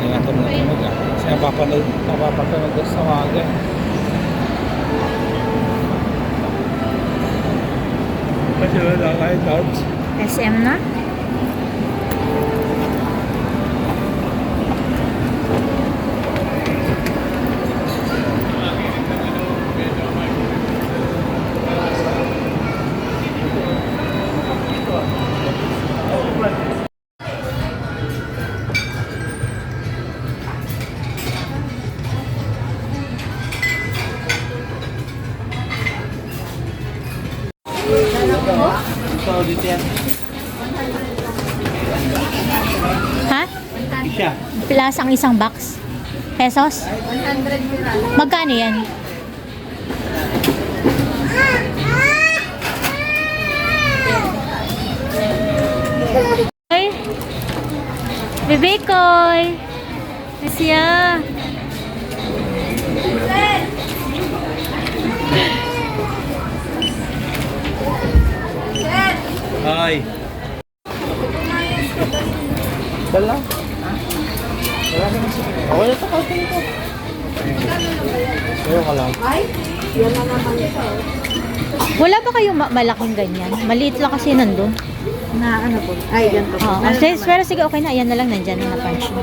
na ito na tumaga. Kasi napapanood sa mga kasi wala kahit touch. SM na? Ha? Isya. Plus ang isang box. Pesos? 100 Magkano yan? Ay! Bebe Koy! Asya! Hi. Dala. Wala naman siya. Okay na ito. Kahit ito. Ayaw ka lang. Ay, yan na naman ito. Wala ba kayong malaking ganyan? Maliit lang kasi nandun. Na ano po? Ay, ganito po. Oo. Pero sige, okay na. Ayan na lang nandyan na punch mo.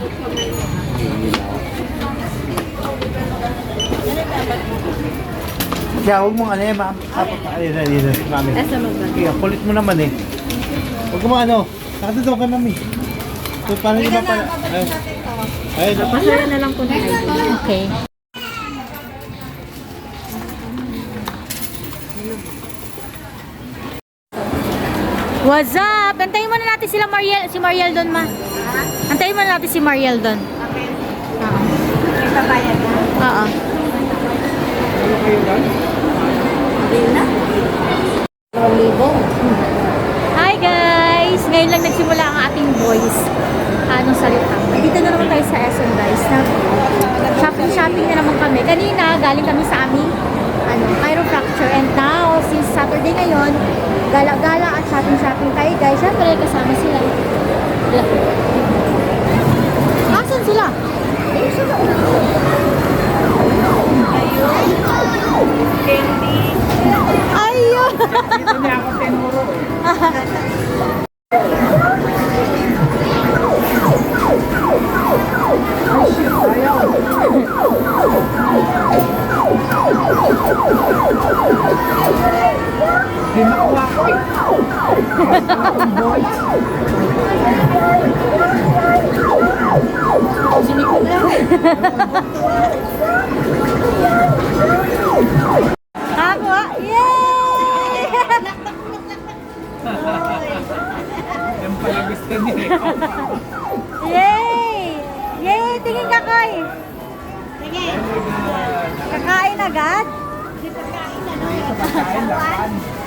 Kaya huwag mong ano eh, ma'am. Dito, mami. Asa mo ba? Kaya kulit mo naman eh. Huwag mo ano. Nakatataw ka, mami. So, paano yung mapala? Ayun. Pasaya na lang po na ID. Okay. What's up? Antayin muna natin sila si Mariel doon, ma. Antayin muna natin si Mariel doon. Okay. Oo. May babayan na. Oo. Hindi na. 2,000. Hi guys! Ngayon lang nagsimula ang ating voice. Anong salita? Dito na naman tayo sa SM guys. Shopping na naman kami. Kanina, galing kami sa aming chiropractor. And now, since Saturday ngayon, gala-gala at shopping tayo guys. Siyempre, kasama sila. Asan sila? Candy. Ayun! Dito niya ako tinuro eh. Hindi makuha ko eh. Sinikot lang. Ako! Yay! Yan pala gusto niya. Yay! Yay! Tingin ka, Koy! Sige. Kakain agad?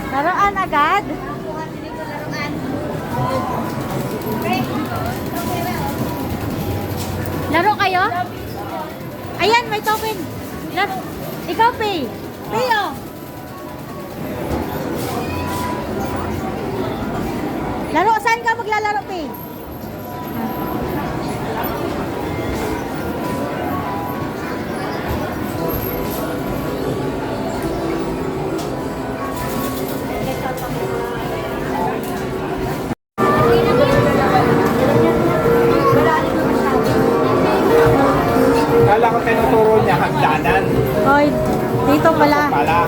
Laruan agad? Laro kayo? Ayan, may token. Ikaw, Pay. Pay, oh. Laro, saan ka maglalaro, Pay? Kala ko tinuturo niya hagdanan. Hoy, dito pala. Pala.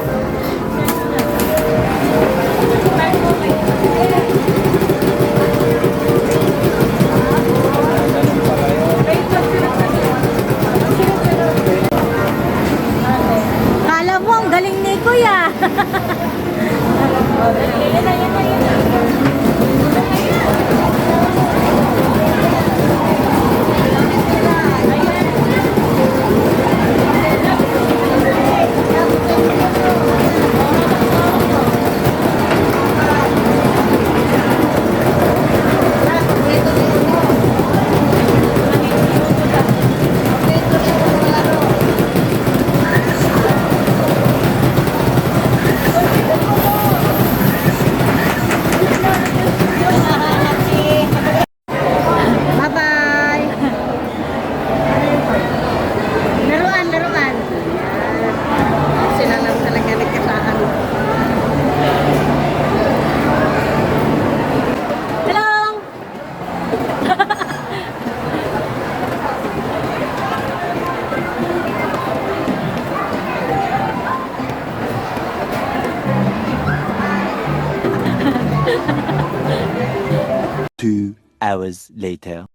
hours later.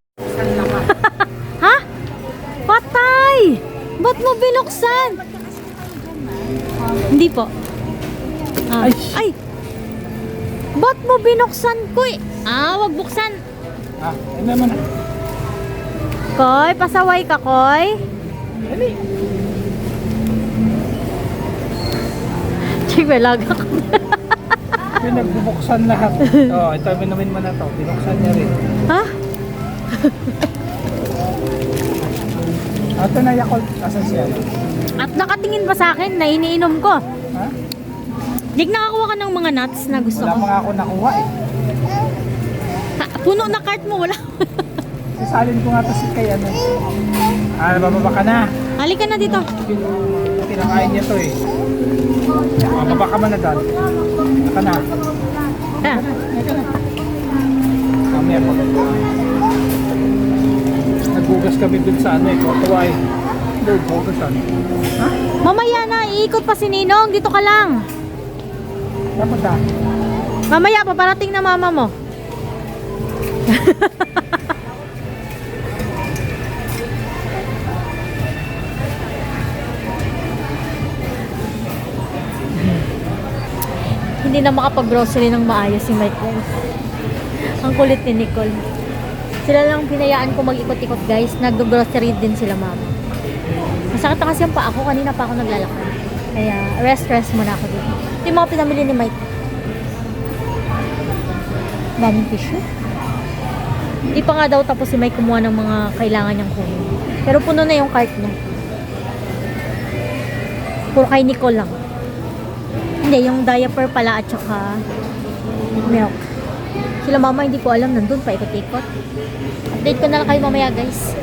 Ha? Patay! Ba't mo binuksan? Hindi po. Ah. Ay! Ba't mo binuksan ko eh? Wag buksan. Ano naman? Koy, pasaway ka, Koy. Chigwelaga ka. Pinagbubuksan lahat. Ito, minumin mo na to. Binuksan niya rin. Ha? Ito na Yakult. Asan siya? At nakatingin pa sa akin na iniinom ko. Ha? Dik nakakuha ka ng mga nuts na gusto Wala ko. mga ako nakuha eh. Puno na cart mo, wala. Sasalin ko nga to si kay ano. Bababa ka na. Halika na dito. Pinakain niya to eh. Bababa ka man na dal. Ka na. Ah. Mamaya pa. Nagbugas kami dun sa ano eh. Tuwa eh. Doon, bugasan. Ha? Mamaya na, iikot pa si Ninong. Dito ka lang. Dapat na. Mamaya, paparating na mama mo. Hindi na makapag-grocery ng maayos si Mike, guys. Ang kulit ni Nicole. Sila lang pinayaan ko mag-ikot-ikot, guys. Nag-grocery din sila, mama. Masakit na kasi ang paa ko. Kanina pa ako naglalakad. Kaya, rest muna ako dito. Ito yung mga pinamili ni Mike. Daming tissue. Hindi pa nga daw tapos si Mike kumuha ng mga kailangan niyang kunin. Pero puno na yung cart niya. Puro kay Nicole lang. Hindi, yung diaper pala at saka milk. Sila mama hindi ko alam, nandun pa ikot-ikot. Update ko na lang kayo mamaya, guys.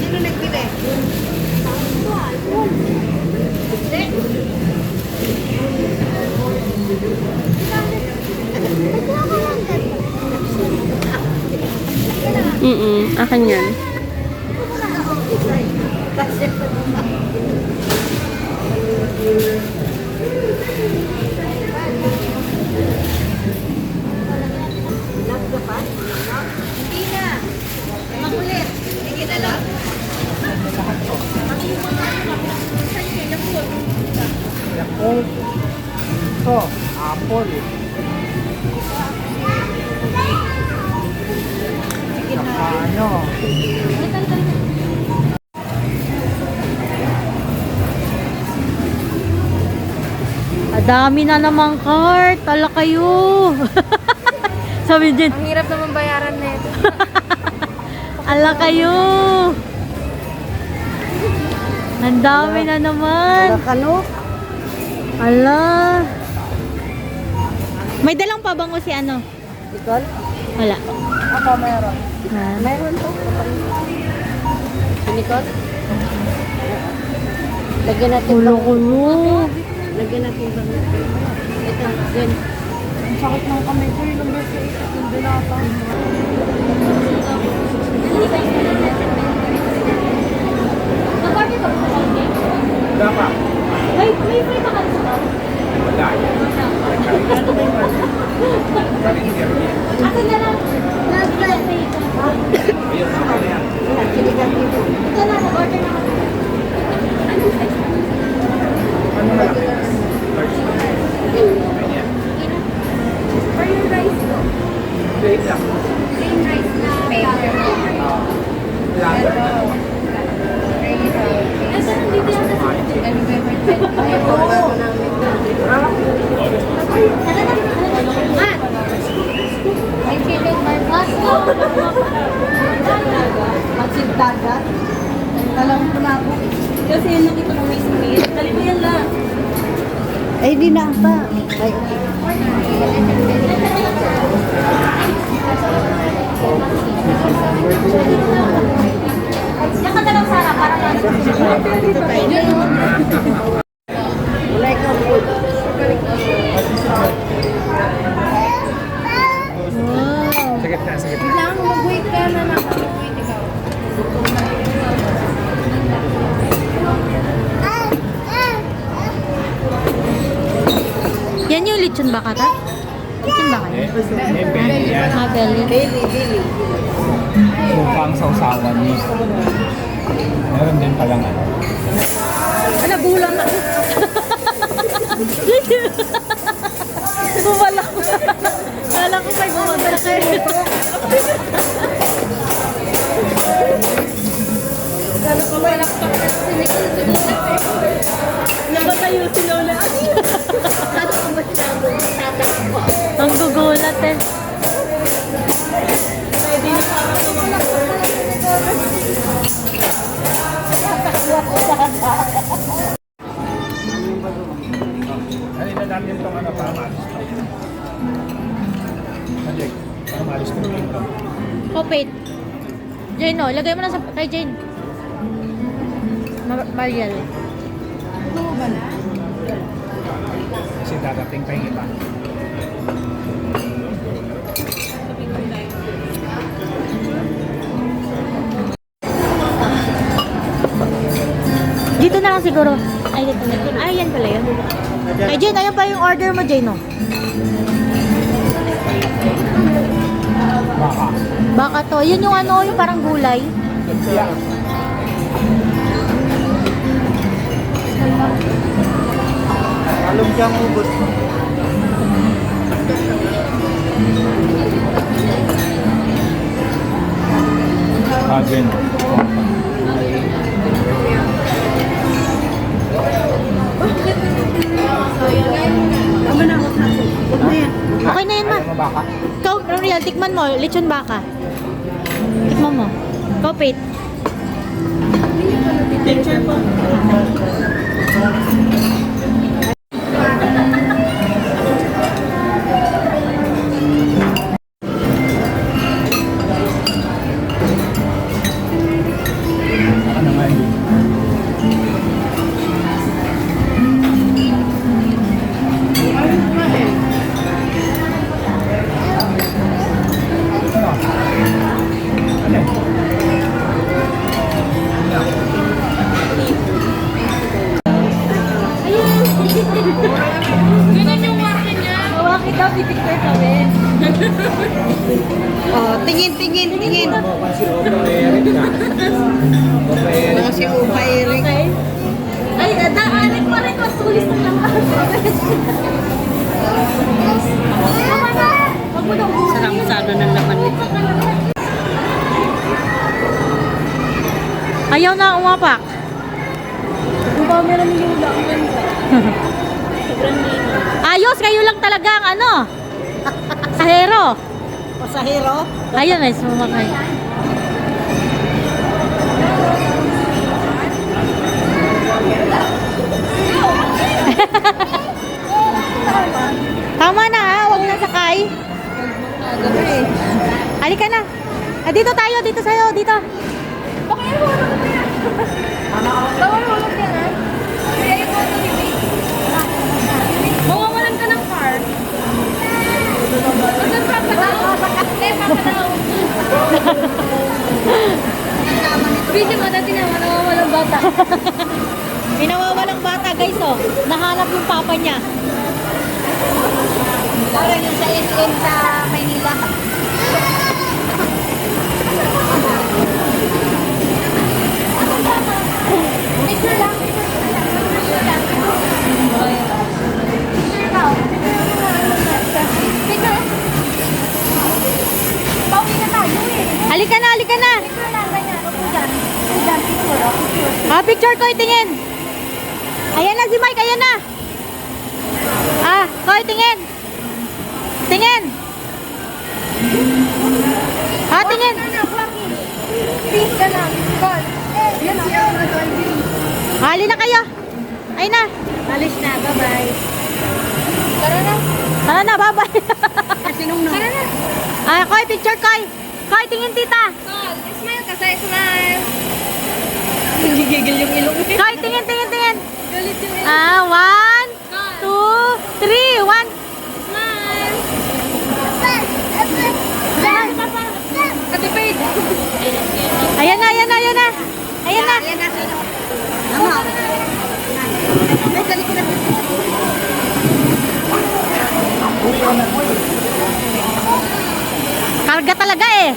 Sino nagbili? Akin yan. Hindi na. Makulit. Sige na lang. Yakult. Ito, apple. Saka ano. Dami na namang cart. Tala kayo. Sabi din, Ang hirap naman bayaran na ito. ala kayo. Ang dami na naman. Kano? Ala. May dalang pabango si ano? Nicole? Wala. Ako meron. Ha? Meron to. Nicole? Lagyan natin Kulo-kulo. Lagyan natin bang. Ito, din. Ang sakit ng kamay ko. Yung beses na ikot ng binata. Nag-order ka ba sa pancake? Wala pa. May free pa ka sa tao? Wala. Akin na lang. Ayun, okay na yan. Ito na, nag-order na ako. Ano malaki? For your rice ko. Plate lang. Plain rice na paper. Lager. Asa nandito yan sa May chicken barbas. Magsintagat. Talang ko na ako. Kasi yun nakita ko may sumir. Dali mo yan lang. Ay, di na pa. Ay, Yan ka na lang, Sarah, para lang. wala ikaw po. Lechon baka ta? Lechon baka? belly yan. Ah, belly. Mukhang sausawan niya. Meron din palang ano. Ano, bulang ako. Bumala ko. Kala ko may bumala kayo. Kala ko may lakpak na nabatayo si Lola. Ano ko ba siya? Tatakbo. Ang gugulat eh. Kanina natin itong ano para maalis to. Project, para maalis to. Kopit. Jane, oh. Lagay mo na sa kay Jane. Mariel. Kasi dadating pa yung iba. Dito na lang siguro. Ay, dito na. Ay, yan pala yun. Kay Jane, ayun pa yung order mo, Jane, oh. Baka. Baka to. Yun yung ano, yung parang gulay. Yeah. Alam siyang ubos. Jen. Tama na ako sa akin. Huwag na yan. Okay na yun, ma. Ayaw mo baka? Ikaw, Real, tikman mo. Lechon baka. Tikman mo. Kopit. Picture po. Ano nga yun? Ganun yung waki niya. Mawakit daw, pipicture kami. Oh, tingin. Si Opa Eric na. Opa Eric Si Upa Eric. Okay. Ay, daanin pa rin. Mas tulis na lang. Wag mo daw. Sarap masyado ng laman nito. Ayaw na umapak. Kung ba meron yung lang ganda. Sobrang lindo. Ayos, kayo lang talaga ang ano. Sahero. Pasahero? Ayun, ay sumakay. Tama na ha, huwag na sakay. Halika na. Ah, dito tayo, dito sa'yo, dito. Mawawalan ka ng car. Saan papadaw? Video mo dati na mawawalang bata. Pinawawalang bata guys oh. Nahanap yung papa niya. Parang yung sa SM sa Maynila. Picture lang. Picture. Pauwi na tayo eh. Halika na, halika na. Picture lang, ganyan. Huwag mo dyan. Dyan, picture. Picture. Ah, picture ko, tingin. Ayan na si Mike, ayan na. Ah, Koy, tingin. Tingin. Ah, tingin. Peace ka lang. Call. Yan siya. Hali na kayo. Ayun na. Alis na. Bye-bye. Tara na. Tara na, bye-bye. Sinong na? Tara na. Ah, Koy, picture, Koy. Koy, tingin, tita. Call. Smile ka. Say smile. Gigigil yung ilong. Koy, tingin, tingin, tingin. Galit yung ilong. Ah, 1, 2, 3, 1. Smile. Ate Paige. Ayan na, ayan na, ayan na. Ayan na. Ayan na. Ano? Ay, dali ko na. Karga talaga eh.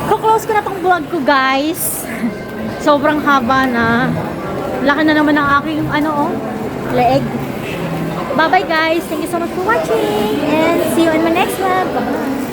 Kuklose ko na tong vlog ko, guys. Sobrang haba na. Laki na naman ang aking leeg. Bye-bye, guys. Thank you so much for watching. And see you in my next vlog. Bye.